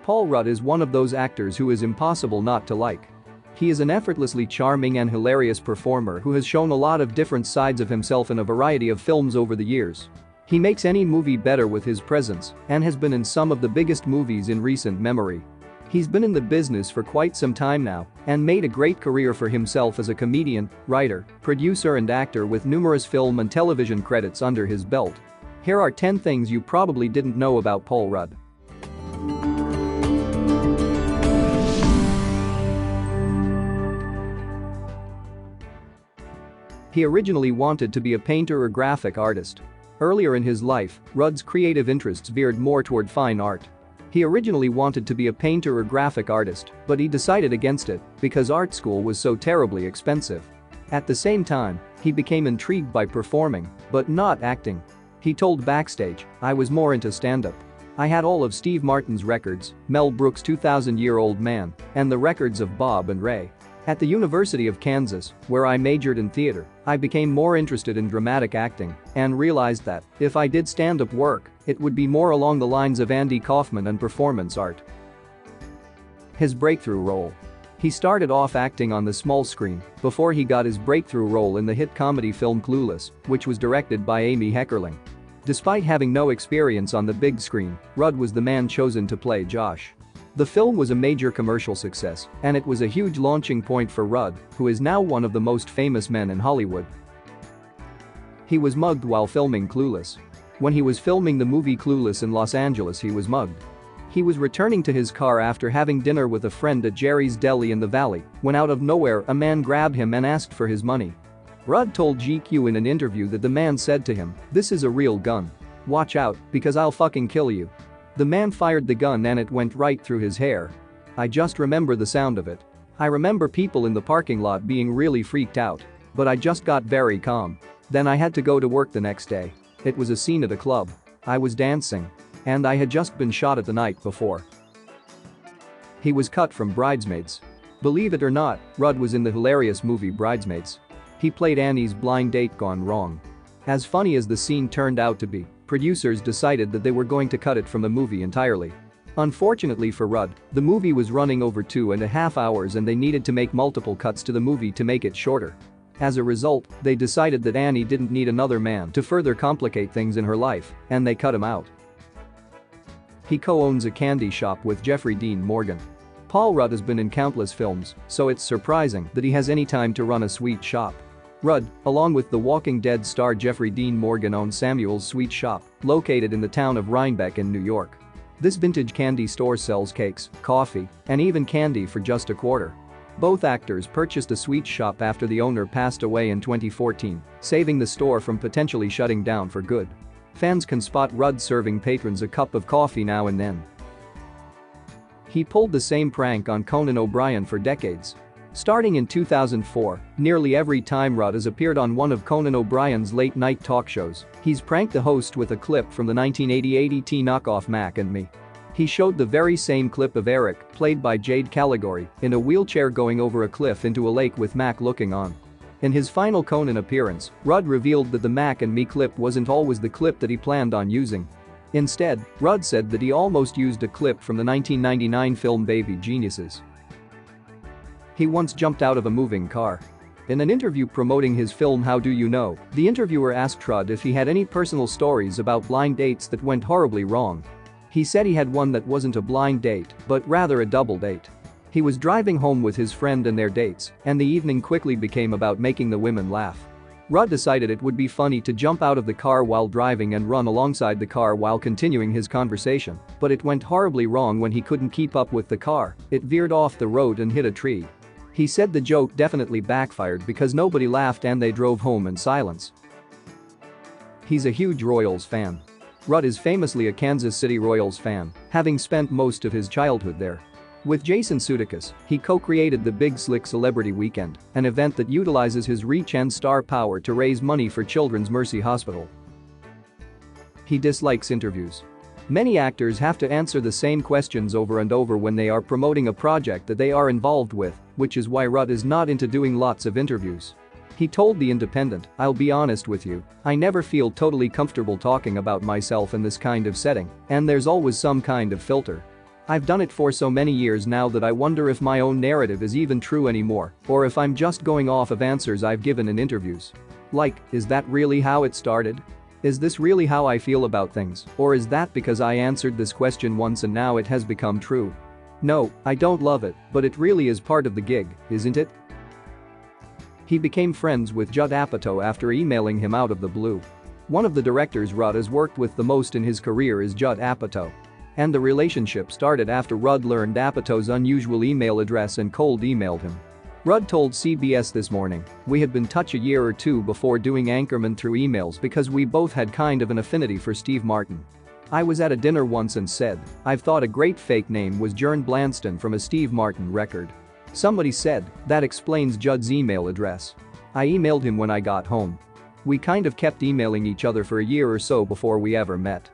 Paul Rudd is one of those actors who is impossible not to like. He is an effortlessly charming and hilarious performer who has shown a lot of different sides of himself in a variety of films over the years. He makes any movie better with his presence and has been in some of the biggest movies in recent memory. He's been in the business for quite some time now and made a great career for himself as a comedian, writer, producer and actor with numerous film and television credits under his belt. Here are 10 things you probably didn't know about Paul Rudd. He originally wanted to be a painter or graphic artist. Earlier in his life, Rudd's creative interests veered more toward fine art. He originally wanted to be a painter or graphic artist, but he decided against it because art school was so terribly expensive. At the same time, he became intrigued by performing, but not acting. He told Backstage, "I was more into stand-up. I had all of Steve Martin's records, Mel Brooks' 2000-Year-Old Man, and the records of Bob and Ray. At the University of Kansas, where I majored in theater, I became more interested in dramatic acting and realized that if I did stand-up work, it would be more along the lines of Andy Kaufman and performance art." His breakthrough role. He started off acting on the small screen before he got his breakthrough role in the hit comedy film Clueless, which was directed by Amy Heckerling. Despite having no experience on the big screen, Rudd was the man chosen to play Josh. The film was a major commercial success, and it was a huge launching point for Rudd, who is now one of the most famous men in Hollywood. He was mugged while filming Clueless. When he was filming the movie Clueless in Los Angeles, he was mugged. He was returning to his car after having dinner with a friend at Jerry's Deli in the Valley when out of nowhere a man grabbed him and asked for his money. Rudd told GQ in an interview that the man said to him, "This is a real gun. Watch out, because I'll fucking kill you." The man fired the gun and it went right through his hair. "I just remember the sound of it. I remember people in the parking lot being really freaked out. But I just got very calm. Then I had to go to work the next day. It was a scene at a club. I was dancing. And I had just been shot at the night before." He was cut from Bridesmaids. Believe it or not, Rudd was in the hilarious movie Bridesmaids. He played Annie's blind date gone wrong. As funny as the scene turned out to be, producers decided that they were going to cut it from the movie entirely. Unfortunately for Rudd, the movie was running over 2.5 hours and they needed to make multiple cuts to the movie to make it shorter. As a result, they decided that Annie didn't need another man to further complicate things in her life, and they cut him out. He co-owns a candy shop with Jeffrey Dean Morgan. Paul Rudd has been in countless films, so it's surprising that he has any time to run a sweet shop. Rudd, along with The Walking Dead star Jeffrey Dean Morgan, owns Samuel's Sweet Shop, located in the town of Rhinebeck in New York. This vintage candy store sells cakes, coffee, and even candy for just a quarter. Both actors purchased a sweet shop after the owner passed away in 2014, saving the store from potentially shutting down for good. Fans can spot Rudd serving patrons a cup of coffee now and then. He pulled the same prank on Conan O'Brien for decades. Starting in 2004, nearly every time Rudd has appeared on one of Conan O'Brien's late-night talk shows, he's pranked the host with a clip from the 1988 ET knockoff Mac and Me. He showed the very same clip of Eric, played by Jade Caligari, in a wheelchair going over a cliff into a lake with Mac looking on. In his final Conan appearance, Rudd revealed that the Mac and Me clip wasn't always the clip that he planned on using. Instead, Rudd said that he almost used a clip from the 1999 film Baby Geniuses. He once jumped out of a moving car. In an interview promoting his film How Do You Know, the interviewer asked Rudd if he had any personal stories about blind dates that went horribly wrong. He said he had one that wasn't a blind date, but rather a double date. He was driving home with his friend and their dates, and the evening quickly became about making the women laugh. Rudd decided it would be funny to jump out of the car while driving and run alongside the car while continuing his conversation, but it went horribly wrong when he couldn't keep up with the car. It veered off the road and hit a tree. He said the joke definitely backfired because nobody laughed and they drove home in silence. He's a huge Royals fan. Rudd is famously a Kansas City Royals fan, having spent most of his childhood there. With Jason Sudeikis, he co-created the Big Slick Celebrity Weekend, an event that utilizes his reach and star power to raise money for Children's Mercy Hospital. He dislikes interviews. Many actors have to answer the same questions over and over when they are promoting a project that they are involved with, which is why Rudd is not into doing lots of interviews. He told The Independent, "I'll be honest with you, I never feel totally comfortable talking about myself in this kind of setting, and there's always some kind of filter. I've done it for so many years now that I wonder if my own narrative is even true anymore, or if I'm just going off of answers I've given in interviews. Like, is that really how it started? Is this really how I feel about things, or is that because I answered this question once and now it has become true? No, I don't love it, but it really is part of the gig, isn't it? He became friends with Judd Apatow after emailing him out of the blue. One of the directors Rudd has worked with the most in his career is Judd Apatow. And the relationship started after Rudd learned Apatow's unusual email address and cold emailed him. Rudd told CBS This Morning, "We had been touch a year or two before doing Anchorman through emails because we both had kind of an affinity for Steve Martin. I was at a dinner once and said, I've thought a great fake name was Jern Blanston from a Steve Martin record. Somebody said, that explains Judd's email address. I emailed him when I got home. We kind of kept emailing each other for a year or so before we ever met.